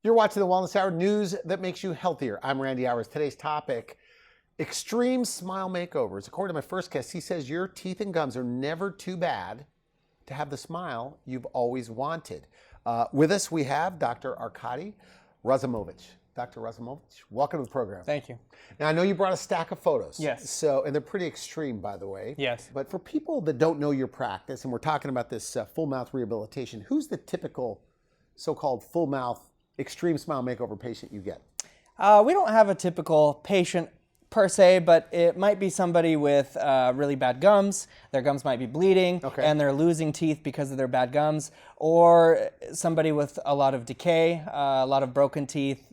You're watching the Wellness Hour, news that makes you healthier. I'm Randy Hours. Today's topic, extreme smile makeovers. According to my first guest, he says your teeth and gums are never too bad to have the smile you've always wanted. With us, we have Dr. Arkadi Razoumovitch. Dr. Razoumovitch, welcome to the program. Thank you. Now, I know you brought a stack of photos. Yes. And they're pretty extreme, by the way. Yes. But for people that don't know your practice, and we're talking about this full mouth rehabilitation, who's the typical so-called full mouth extreme smile makeover patient you get? We don't have a typical patient per se, but it might be somebody with really bad gums. Their gums might be bleeding, and they're losing teeth because of their bad gums, or somebody with a lot of decay, a lot of broken teeth,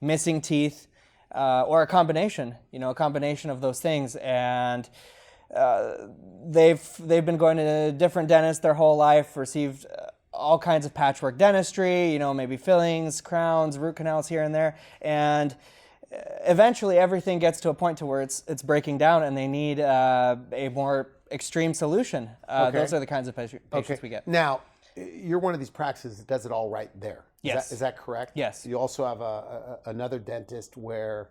missing teeth, or a combination. A combination of those things, and they've been going to different dentists their whole life, received all kinds of patchwork dentistry, maybe fillings, crowns, root canals here and there, and eventually everything gets to a point to where it's breaking down and they need a more extreme solution. Those are the kinds of patients we get. Now, you're one of these practices that does it all right there. Yes. Is that correct? Yes. You also have another dentist where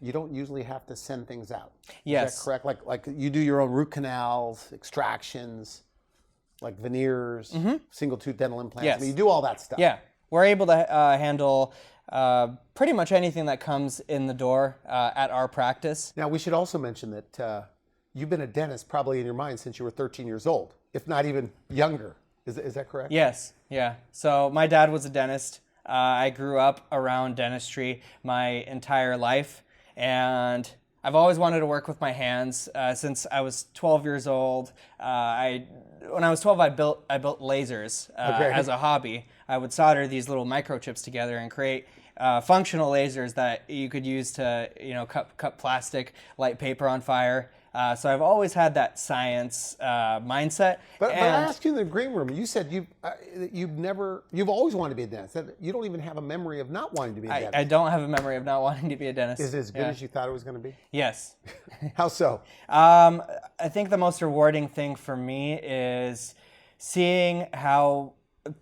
you don't usually have to send things out. Yes. Is that correct? Like you do your own root canals, extractions, like veneers, single tooth dental implants. Yes. I mean, you do all that stuff. Yeah. We're able to handle pretty much anything that comes in the door at our practice. Now, we should also mention that you've been a dentist probably in your mind since you were 13 years old, if not even younger. Is that correct? Yes. Yeah. So my dad was a dentist. I grew up around dentistry my entire life, and I've always wanted to work with my hands since I was 12 years old. When I was 12, I built lasers as a hobby. I would solder these little microchips together and create functional lasers that you could use to, cut plastic, light paper on fire. So I've always had that science mindset. But I asked you in the green room, you said you've always wanted to be a dentist. That you don't even have a memory of not wanting to be a dentist. I don't have a memory of not wanting to be a dentist. Is it as good as you thought it was going to be? Yes. How so? I think the most rewarding thing for me is seeing how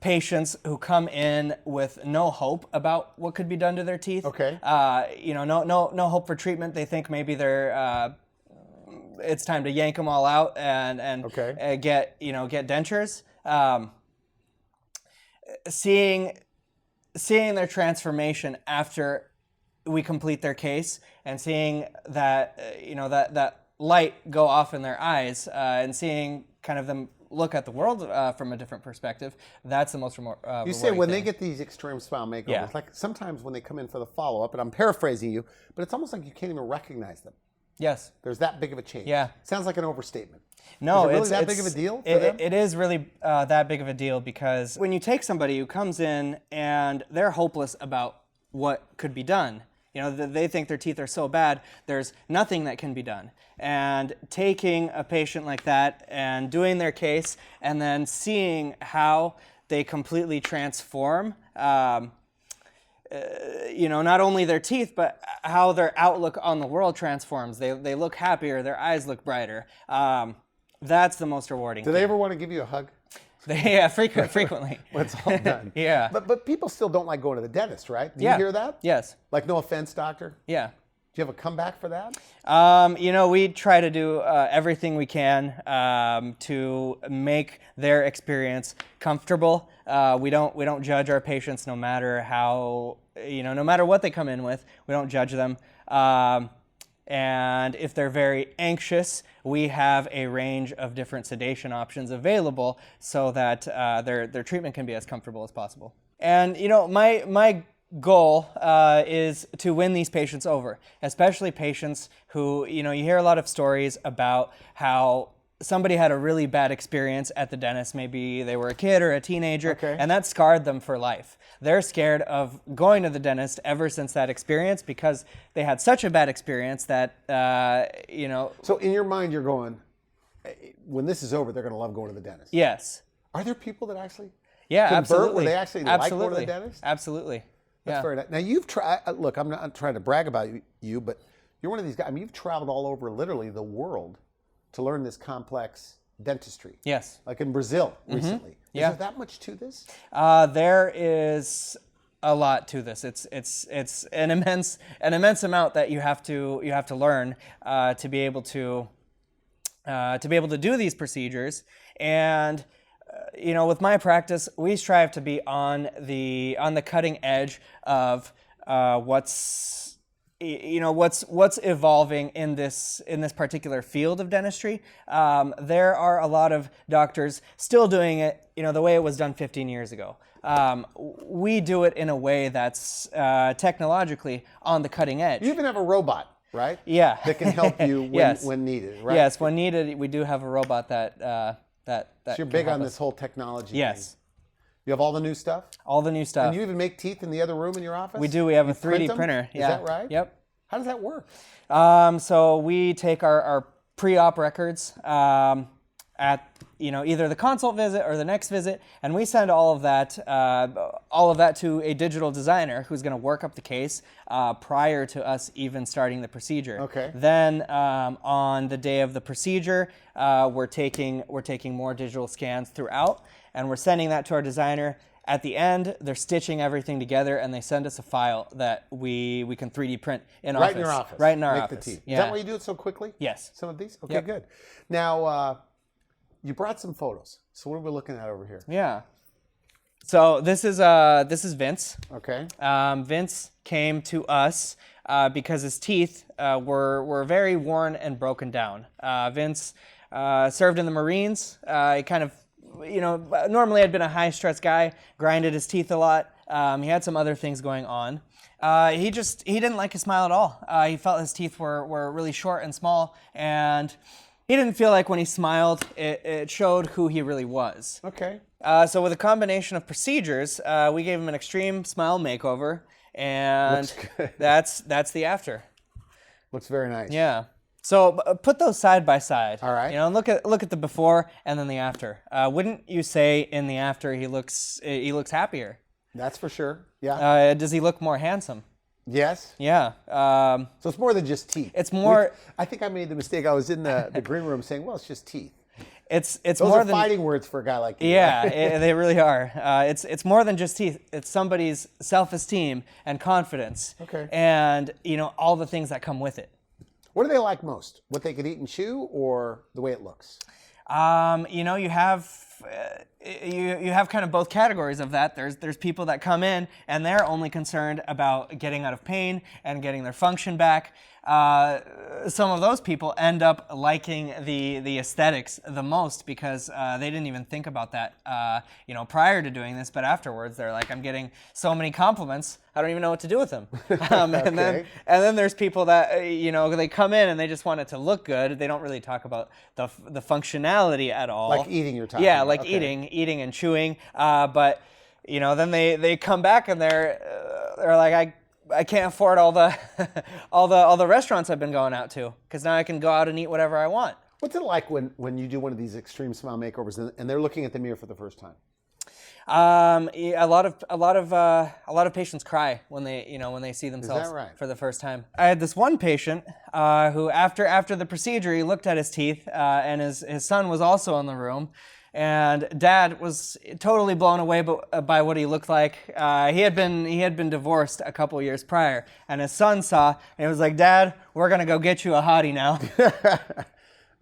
patients who come in with no hope about what could be done to their teeth. Okay. No hope for treatment. They think maybe they're it's time to yank them all out and get dentures. Seeing their transformation after we complete their case, and seeing that that light go off in their eyes, and seeing kind of them look at the world from a different perspective, that's the most rewarding You say when thing. they get these extreme smile makeovers, like sometimes when they come in for the follow-up, and I'm paraphrasing you, but it's almost like you can't even recognize them. Yes. There's that big of a change. Yeah. Sounds like an overstatement. No, is it really it's that big of a deal for them? It is really that big of a deal, because when you take somebody who comes in and they're hopeless about what could be done, they think their teeth are so bad, there's nothing that can be done. And taking a patient like that and doing their case and then seeing how they completely transform, not only their teeth, but how their outlook on the world transforms. They look happier, their eyes look brighter. That's the most rewarding Do they ever want to give you a hug? Yeah, frequently. When it's all done. Yeah. But people still don't like going to the dentist, right? Do you hear that? Yes. Like, no offense, doctor? Yeah. Do you have a comeback for that? We try to do everything we can to make their experience comfortable. We don't judge our patients, no matter how, no matter what they come in with. We don't judge them. And if they're very anxious, we have a range of different sedation options available so that their treatment can be as comfortable as possible. And my goal is to win these patients over, especially patients who, you hear a lot of stories about how somebody had a really bad experience at the dentist. Maybe they were a kid or a teenager, and that scarred them for life. They're scared of going to the dentist ever since that experience, because they had such a bad experience that, So in your mind, you're going, when this is over, they're going to love going to the dentist. Yes. Are there people that actually convert absolutely. Where they actually like going to the dentist? Absolutely. That's very nice. Now, you've tried, look, I'm not trying to brag about you, but you're one of these guys. I mean, you've traveled all over literally the world to learn this complex dentistry. Yes. Like in Brazil recently. Is Yeah. there that much to this? There is a lot to this. It's an immense amount that you have to learn to be able to do these procedures. And with my practice, we strive to be on the cutting edge of what's evolving in this particular field of dentistry. There are a lot of doctors still doing it, the way it was done 15 years ago. We do it in a way that's technologically on the cutting edge. You even have a robot, right? Yeah. That can help you when, Yes. when needed, right? Yes, when needed, we do have a robot that So you're big on this whole technology Yes. thing. You have all the new stuff? All the new stuff. And you even make teeth in the other room in your office? We do. We have a print 3D them? printer. Is Yeah. that right? Yep. How does that work? So we take our pre-op records at either the consult visit or the next visit, and we send all of that to a digital designer who's going to work up the case prior to us even starting the procedure. Okay. Then on the day of the procedure, we're taking more digital scans throughout, and we're sending that to our designer. At the end, they're stitching everything together, and they send us a file that we can 3D print in Right in your office. Right in our Make office. the teeth. Yeah. Is that why you do it so quickly? Yes. Some of these? Okay, Yep. good. Now, you brought some photos. So what are we looking at over here? Yeah. So this is Vince. Okay. Vince came to us because his teeth were very worn and broken down. Vince served in the Marines. He kind of, normally had been a high stress guy, grinded his teeth a lot. He had some other things going on. He didn't like his smile at all. He felt his teeth were really short and small, and he didn't feel like when he smiled, it showed who he really was. Okay. So with a combination of procedures, we gave him an extreme smile makeover, and Looks good. that's the after. Looks very nice. Yeah. So put those side by side. All right. Look at the before and then the after. Wouldn't you say in the after he looks happier? That's for sure. Yeah. Does he look more handsome? Yes. Yeah. So it's more than just teeth. It's more. I think I made the mistake. I was in the green room saying, well, it's just teeth. It's Those more are than fighting words for a guy like you. Yeah, they really are. It's more than just teeth. It's somebody's self-esteem and confidence. Okay. And all the things that come with it. What do they like most? What they could eat and chew, or the way it looks? You have kind of both categories of that. There's people that come in and they're only concerned about getting out of pain and getting their function back. Some of those people end up liking the aesthetics the most because they didn't even think about that prior to doing this, but afterwards they're like, I'm getting so many compliments, I don't even know what to do with them. And then there's people that they come in and they just want it to look good. They don't really talk about the functionality at all. Like eating, you're talking Yeah, about. like Okay. eating and chewing. But then they come back and they're like, I can't afford all the all the restaurants I've been going out to because now I can go out and eat whatever I want. What's it like when you do one of these extreme smile makeovers and they're looking at the mirror for the first time? A lot of patients cry when they see themselves right? for the first time. I had this one patient who after the procedure he looked at his teeth and his son was also in the room. And Dad was totally blown away by what he looked like. He had been divorced a couple years prior, and his son saw, and he was like, "Dad, we're gonna go get you a hottie now."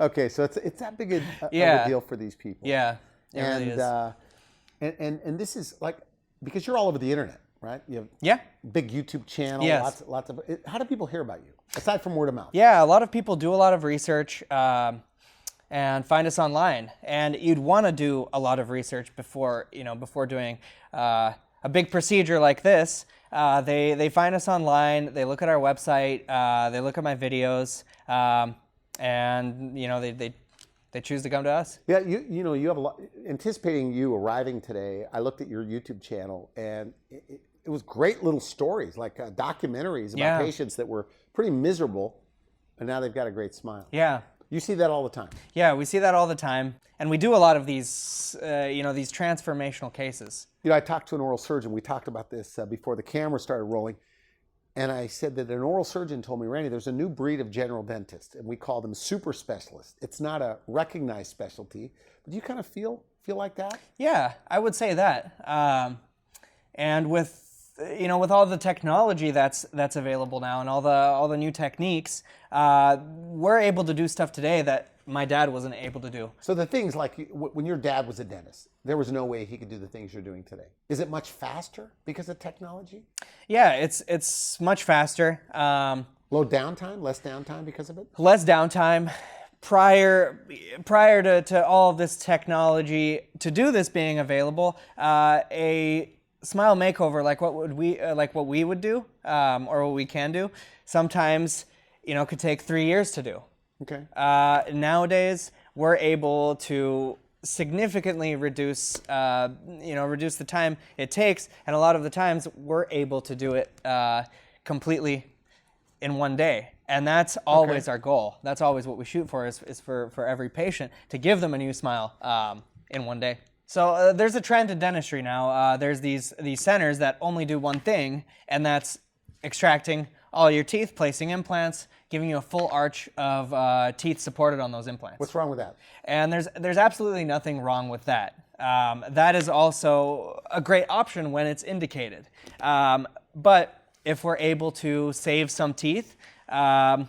Okay, so it's that big of a deal for these people. Yeah, it really is. And this is like, because you're all over the internet, right? You have Yeah. big YouTube channel. Yes. Lots of. How do people hear about you aside from word of mouth? Yeah, a lot of people do a lot of research and find us online. And you'd want to do a lot of research before doing a big procedure like this. They find us online. They look at our website. They look at my videos, and they choose to come to us. Yeah, you have a lot. Anticipating you arriving today, I looked at your YouTube channel, and it was great little stories, like documentaries about patients that were pretty miserable, and now they've got a great smile. Yeah. You see that all the time. Yeah, we see that all the time, and we do a lot of these, these transformational cases. I talked to an oral surgeon. We talked about this before the camera started rolling, and I said that an oral surgeon told me, Randy, there's a new breed of general dentists, and we call them super specialists. It's not a recognized specialty, but do you kind of feel like that? Yeah, I would say that. And with with all the technology that's available now and all the new techniques, we're able to do stuff today that my dad wasn't able to do. So the things like when your dad was a dentist, there was no way he could do the things you're doing today. Is it much faster because of technology? Yeah, it's much faster. Low downtime, less downtime because of it? Less downtime. Prior to all of this technology, to do this being available, a smile makeover like what we would do, or what we can do, sometimes could take 3 years to do. Okay. Nowadays, we're able to significantly reduce the time it takes, and a lot of the times we're able to do it completely in one day. And that's always our goal. That's always what we shoot for, is for every patient to give them a new smile in one day. So there's a trend in dentistry now. There's these centers that only do one thing, and that's extracting all your teeth, placing implants, giving you a full arch of teeth supported on those implants. What's wrong with that? And there's absolutely nothing wrong with that. That is also a great option when it's indicated. But if we're able to save some teeth, and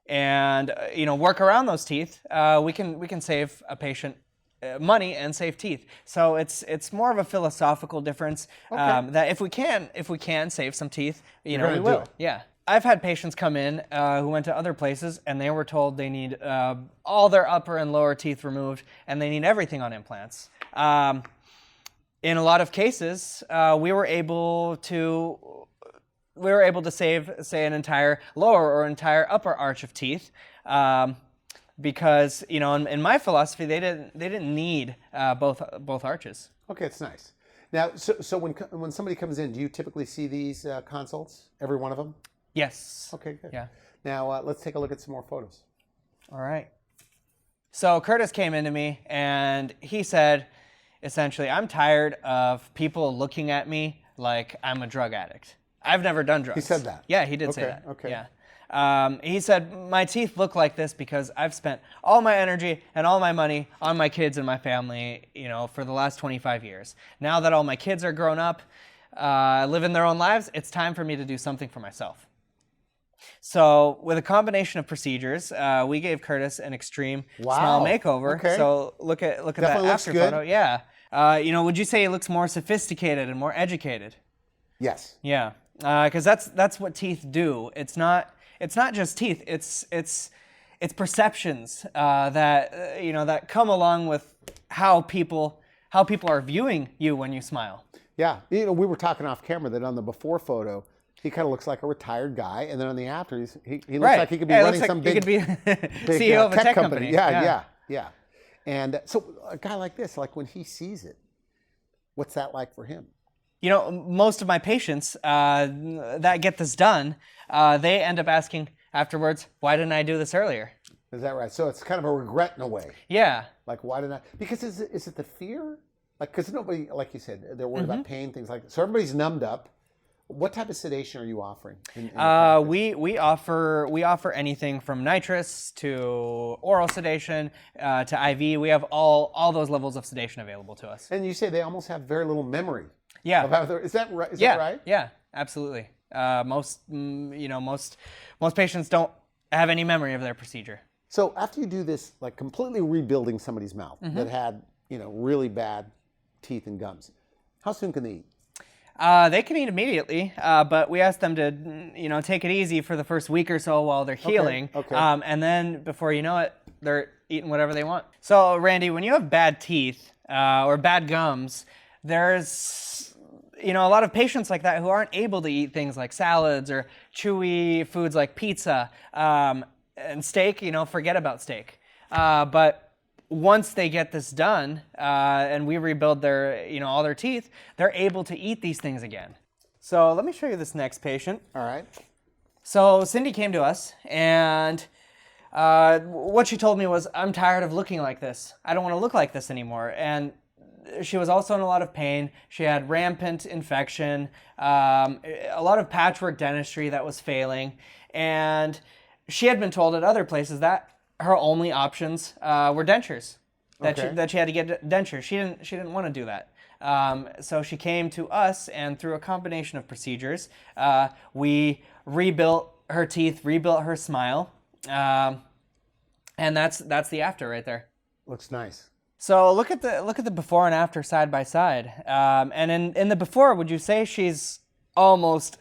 work around those teeth, we can save a patient money and save teeth. So it's more of a philosophical difference, that if we can save some teeth, we will. Yeah. I've had patients come in who went to other places and they were told they need all their upper and lower teeth removed and they need everything on implants. In a lot of cases, we were able to save, say, an entire lower or entire upper arch of teeth, because in my philosophy they didn't need both arches. Okay, it's nice. Now, so when somebody comes in, do you typically see these consults? Every one of them? Yes. Okay, good. Yeah. Now let's take a look at some more photos. All right. So Curtis came into me and he said, essentially, I'm tired of people looking at me like I'm a drug addict. I've never done drugs. He said that? Yeah, he did say that. Okay. Yeah. He said, my teeth look like this because I've spent all my energy and all my money on my kids and my family, for the last 25 years. Now that all my kids are grown up, living their own lives, it's time for me to do something for myself. So with a combination of procedures, we gave Curtis an extreme smile makeover. Okay. So look at that after photo. Yeah. Would you say it looks more sophisticated and more educated? Yes. Yeah. Because that's what teeth do. It's not just teeth. It's perceptions that come along with how people are viewing you when you smile. Yeah. We were talking off camera that on the before photo, he kind of looks like a retired guy, and then on the after, he looks like he could be running some big, he could be big CEO of a tech company. Yeah. And so a guy like this, like when he sees it, what's that like for him? Most of my patients that get this done, they end up asking afterwards, why didn't I do this earlier? Is that right? So it's kind of a regret in a way. Yeah. Like, why didn't I? Because is it the fear? Like, because nobody, like you said, they're worried about pain, things like that. So everybody's numbed up. What type of sedation are you offering? We offer anything from nitrous to oral sedation to IV. We have all those levels of sedation available to us. And you say they almost have very little memory. Yeah. Is that right? Is that right? Yeah, absolutely. Most patients don't have any memory of their procedure. So after you do this, like completely rebuilding somebody's mouth that had really bad teeth and gums, how soon can they eat? They can eat immediately, but we ask them to, take it easy for the first week or so while they're healing. Okay. And then before you know it, they're eating whatever they want. So, Randy, when you have bad teeth or bad gums, there's, a lot of patients like that who aren't able to eat things like salads or chewy foods like pizza and steak. Forget about steak. But once they get this done and we rebuild their, all their teeth, they're able to eat these things again. So let me show you this next patient. All right. So Cindy came to us and what she told me was, I'm tired of looking like this. I don't want to look like this anymore. And she was also in a lot of pain. She had rampant infection, a lot of patchwork dentistry that was failing. And she had been told at other places that her only options were dentures. That she had to get dentures. She didn't want to do that. So she came to us, and through a combination of procedures, we rebuilt her teeth, rebuilt her smile, and that's the after right there. Looks nice. So look at the before and after side by side. And in the before, would you say she's almost,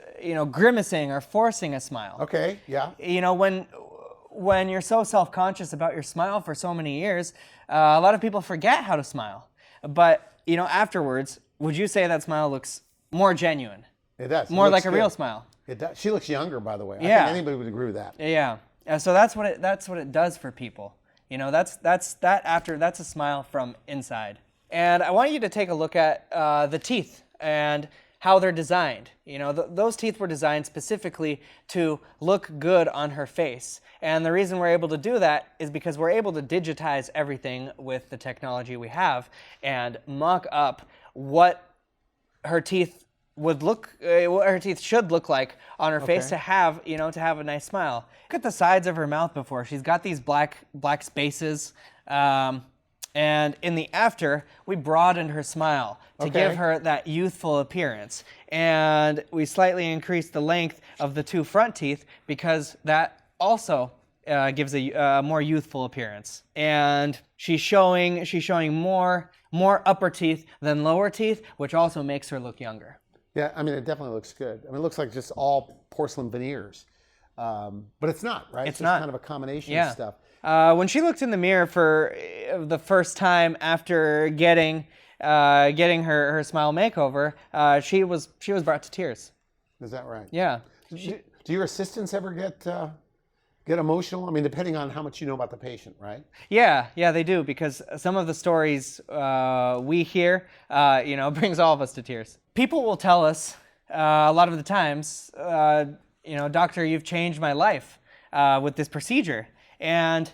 grimacing or forcing a smile? Okay, yeah. When you're so self-conscious about your smile for so many years, a lot of people forget how to smile. But, afterwards, would you say that smile looks more genuine? It does. More like a real smile. It does. She looks younger, by the way. Yeah. I think anybody would agree with that. Yeah. So that's what it does for people. That's a smile from inside. And I want you to take a look at the teeth and how they're designed. Those teeth were designed specifically to look good on her face. And the reason we're able to do that is because we're able to digitize everything with the technology we have and mock up what her teeth what her teeth should look like on her face to have a nice smile. Look at the sides of her mouth before. She's got these black spaces. And in the after, we broadened her smile to give her that youthful appearance. And we slightly increased the length of the two front teeth because that also gives a more youthful appearance. And she's showing more upper teeth than lower teeth, which also makes her look younger. Yeah, I mean, it definitely looks good. I mean, it looks like just all porcelain veneers. But it's not, right? It's just not. Kind of a combination of stuff. When she looked in the mirror for the first time after getting her smile makeover, she was brought to tears. Is that right? Yeah. Do your assistants ever get emotional? I mean, depending on how much you know about the patient, right? Yeah, they do, because some of the stories we hear, brings all of us to tears. People will tell us a lot of the times, doctor, you've changed my life with this procedure. And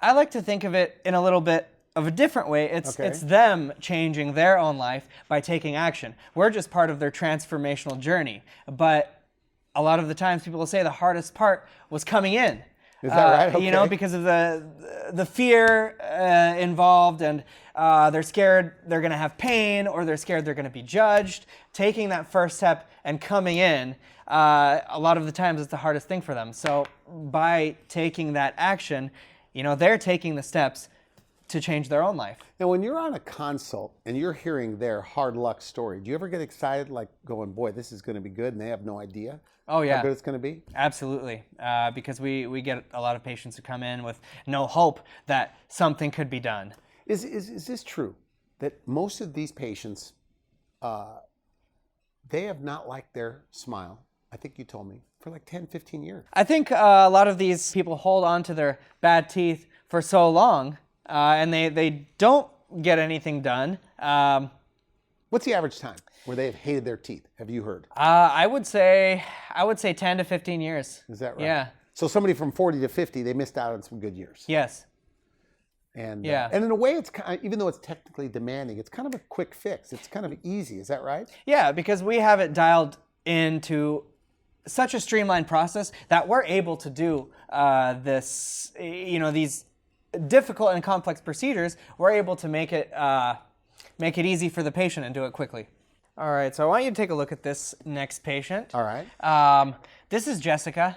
I like to think of it in a little bit of a different way. It's them changing their own life by taking action. We're just part of their transformational journey. But a lot of the times people will say the hardest part was coming in. Is that right? Okay. Because of the fear involved, and they're scared they're going to have pain, or they're scared they're going to be judged. Taking that first step and coming in, a lot of the times it's the hardest thing for them. So by taking that action, they're taking the steps to change their own life. Now, when you're on a consult and you're hearing their hard luck story, do you ever get excited, like going, boy, this is going to be good, and they have no idea how good it's going to be? Absolutely. Because we get a lot of patients who come in with no hope that something could be done. Is this true, that most of these patients, they have not liked their smile, I think you told me, for like 10, 15 years? I think a lot of these people hold on to their bad teeth for so long, and they don't get anything done. What's the average time where they have hated their teeth? Have you heard? I would say 10 to 15 years. Is that right? Yeah. So somebody from 40 to 50, they missed out on some good years. Yes. And and in a way, it's even though it's technically demanding, it's kind of a quick fix. It's kind of easy. Is that right? Yeah, because we have it dialed into such a streamlined process that we're able to do these difficult and complex procedures. We're able to make it easy for the patient and do it quickly. All right, so I want you to take a look at this next patient. All right. This is Jessica,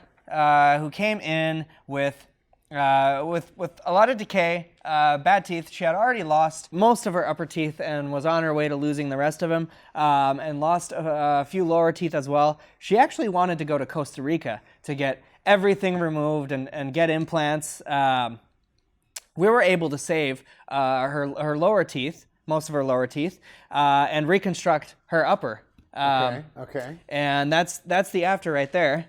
who came in with a lot of decay, bad teeth. She had already lost most of her upper teeth and was on her way to losing the rest of them, and lost a few lower teeth as well. She actually wanted to go to Costa Rica to get everything removed and get implants. We were able to save her lower teeth, most of her lower teeth, and reconstruct her upper. Okay. And that's the after right there.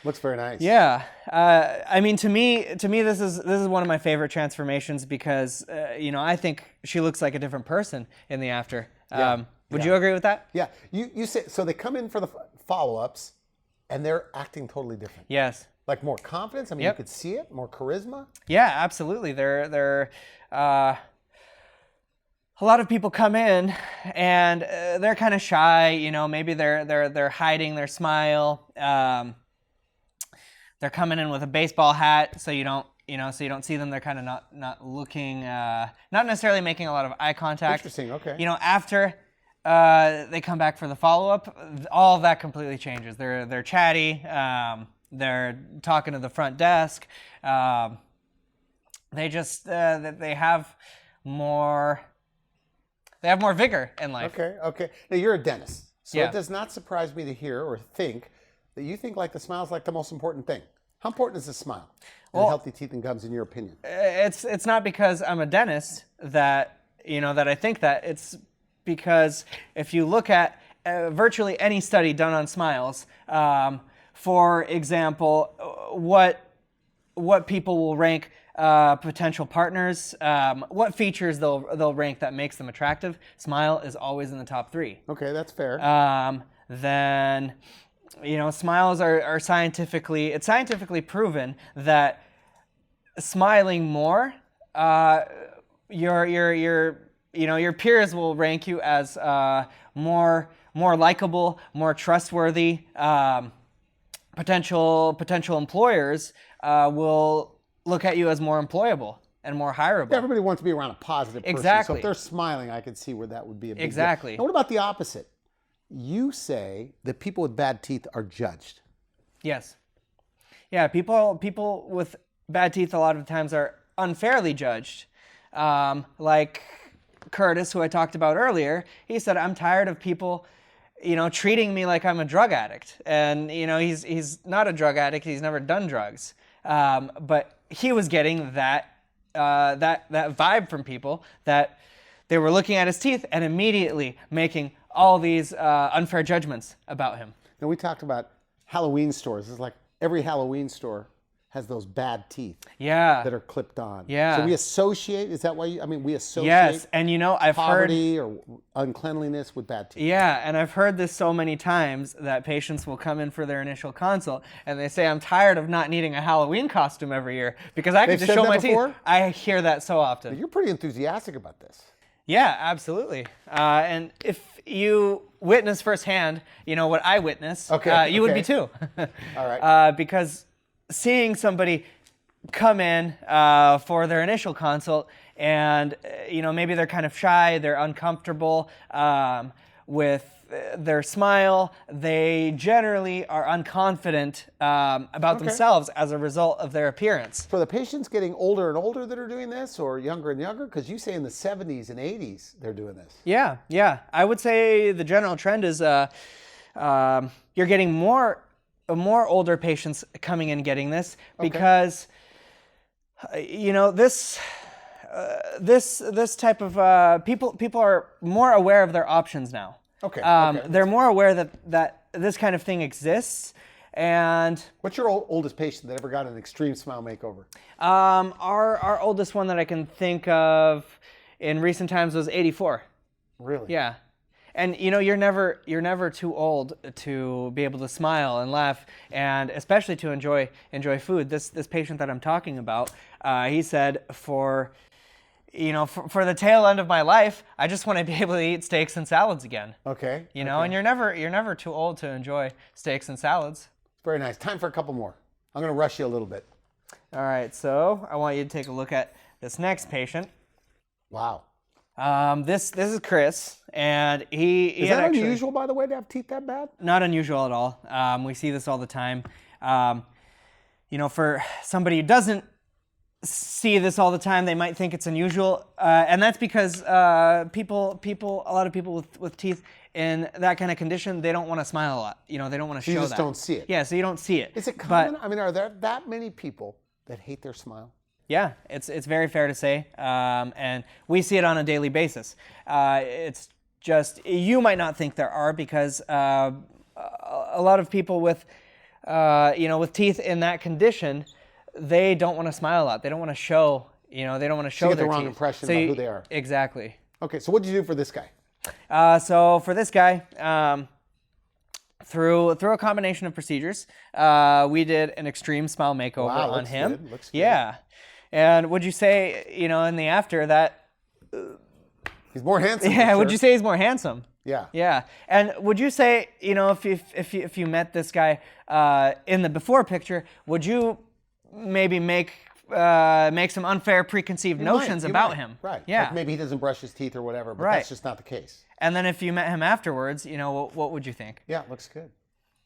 Looks very nice. Yeah, I mean, to me, this is one of my favorite transformations because I think she looks like a different person in the after. Would you agree with that? Yeah. You say so. They come in for the follow-ups, and they're acting totally different. Yes. Like more confidence. I mean, you could see it. More charisma. Yeah, absolutely. They're a lot of people come in and they're kind of shy. Maybe they're hiding their smile. They're coming in with a baseball hat, so you don't see them. They're kind of not looking, not necessarily making a lot of eye contact. Interesting. Okay. they come back for the follow-up, all of that completely changes. They're chatty. They're talking to the front desk. They just they have more vigor in life. Okay. Now you're a dentist, so Yeah. it does not surprise me to hear or think that you think like the smile is like the most important thing. How important is the smile and healthy teeth and gums in your opinion? It's not because I'm a dentist that I think that. It's because if you look at virtually any study done on smiles, for example, what people will rank potential partners, what features they'll rank that makes them attractive, smile is always in the top 3. Okay, that's fair. Then, smiles are scientifically proven that smiling more, your peers will rank you as more likable, more trustworthy. Potential employers will look at you as more employable and more hireable. Everybody wants to be around a positive person. Exactly. So if they're smiling, I can see where that would be a big Exactly. deal. Now, what about the opposite? You say that people with bad teeth are judged. Yes. Yeah, people with bad teeth a lot of times are unfairly judged. Like Curtis, who I talked about earlier, he said, I'm tired of people, treating me like I'm a drug addict. And, he's not a drug addict. He's never done drugs. But he was getting that vibe from people that they were looking at his teeth and immediately making all these unfair judgments about him. Now, we talked about Halloween stores. It's like every Halloween store has those bad teeth that are clipped on. Yeah. So we associate, is that why we associate Yes, and I've poverty or uncleanliness with bad teeth? Yeah, and I've heard this so many times that patients will come in for their initial consult and they say, I'm tired of not needing a Halloween costume every year because I can just show my teeth. I hear that so often. You're pretty enthusiastic about this. Yeah, absolutely. And if you witness firsthand, what I witness, you would be too. All right. Because seeing somebody come in for their initial consult and, maybe they're kind of shy, they're uncomfortable with their smile, they generally are unconfident about themselves as a result of their appearance. So the patients getting older and older that are doing this, or younger and younger? Because you say in the 70s and 80s they're doing this. Yeah. I would say the general trend is you're getting more older patients coming in getting this because this type of people are more aware of their options now. They're more aware that this kind of thing exists. And what's your oldest patient that ever got an extreme smile makeover? Our oldest one that I can think of in recent times was 84. Really? Yeah. And you're never too old to be able to smile and laugh, and especially to enjoy food. This patient that I'm talking about, he said, for the tail end of my life, I just want to be able to eat steaks and salads again. Okay. And you're never too old to enjoy steaks and salads. Very nice. Time for a couple more. I'm going to rush you a little bit. All right. So I want you to take a look at this next patient. Wow. This is Chris, and is that unusual, by the way, to have teeth that bad? Not unusual at all. We see this all the time. For somebody who doesn't see this all the time, they might think it's unusual, and that's because a lot of people with teeth in that kind of condition, they don't want to smile a lot. They don't want to show that. You just don't see it. Yeah, so you don't see it. Is it common? Are there that many people that hate their smile? Yeah, it's very fair to say, and we see it on a daily basis. It's just, you might not think there are because a lot of people with teeth in that condition, they don't want to smile a lot. They don't want to show, they don't want to show their teeth. You get their the wrong teeth. impression about who they are. Exactly. Okay, so what did you do for this guy? So for this guy, through a combination of procedures, we did an extreme smile makeover on him. Good. Looks good. Yeah. And would you say, in the after that... he's more handsome. Yeah, would you say he's more handsome? Yeah. Yeah. And would you say, if you met this guy in the before picture, would you maybe make make some unfair preconceived notions about him. Right. Yeah. Like maybe he doesn't brush his teeth or whatever, but Right. that's just not the case. And then if you met him afterwards, you know, what would you think? Yeah, looks good.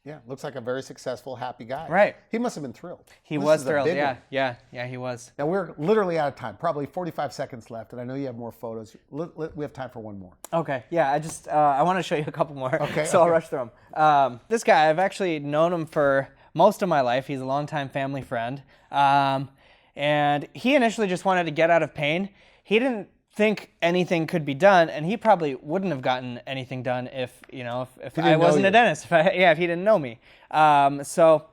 Yeah, looks like a very successful, happy guy. Right. He must have been thrilled. He This was is a thrilled. big Yeah, one. yeah, he was. Now we're literally out of time. Probably 45 seconds left, and I know you have more photos. We have time for one more. Okay. Yeah, I want to show you a couple more. Okay, So I'll okay. rush through them. This guy, I've actually known him for most of my life. He's a longtime family friend, and he initially just wanted to get out of pain. He didn't think anything could be done, and he probably wouldn't have gotten anything done if I wasn't a dentist. If he didn't know me. So.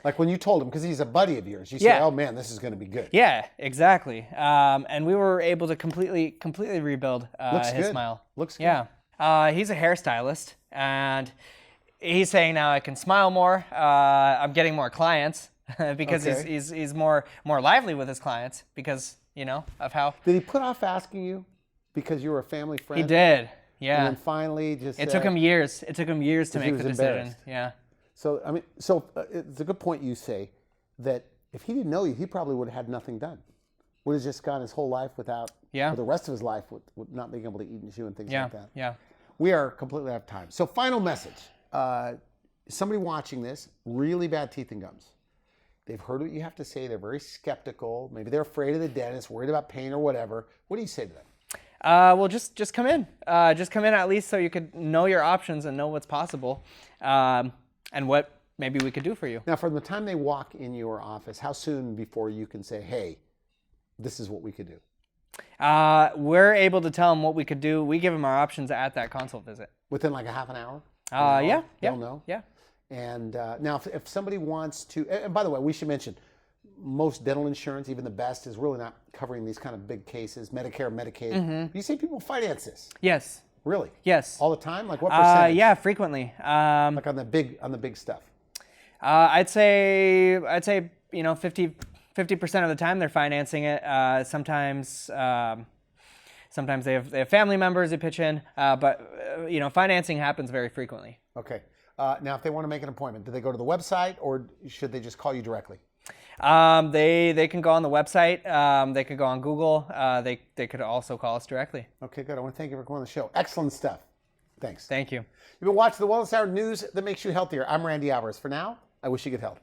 Like when you told him, because he's a buddy of yours, you said, Yeah. "Oh man, this is going to be good." Yeah, exactly. And we were able to completely rebuild Looks his good. smile. Looks good. Yeah. He's a hairstylist, and he's saying now I can smile more. I'm getting more clients because Okay. he's more lively with his clients because of how Did he put off asking you because you were a family friend? he did. And Yeah. then finally, just It took him years. It took him years to he make was the decision. embarrassed. Yeah. So I mean, it's a good point you say that if he didn't know you, he probably would have had nothing done. Would have just gone his whole life without, Yeah. or the rest of his life with not being able to eat and chew and things Yeah. like that. Yeah. We are completely out of time. So final message. Somebody watching this, really bad teeth and gums. They've heard what you have to say. They're very skeptical. Maybe they're afraid of the dentist, worried about pain or whatever. What do you say to them? Well, just come in. Just come in at least so you could know your options and know what's possible, and what maybe we could do for you. Now, from the time they walk in your office, how soon before you can say, hey, this is what we could do? We're able to tell them what we could do. We give them our options at that consult visit. Within like a half an hour? Yeah. They'll know? Yeah. And now, if somebody wants to, and by the way, we should mention, most dental insurance, even the best, is really not covering these kind of big cases, Medicare, Medicaid. You see people finance this. Yes. Really? Yes. All the time? Like what percentage? Yeah, frequently. Like on the big stuff. I'd say 50% of the time they're financing it. Sometimes they have family members who pitch in, but financing happens very frequently. Okay. Now, if they want to make an appointment, do they go to the website or should they just call you directly? They can go on the website. They could go on Google. They could also call us directly. Okay, good. I want to thank you for coming on the show. Excellent stuff. Thanks. Thank you. You've been watching the Wellness Hour news that makes you healthier. I'm Randy Alvarez. For now, I wish you good health.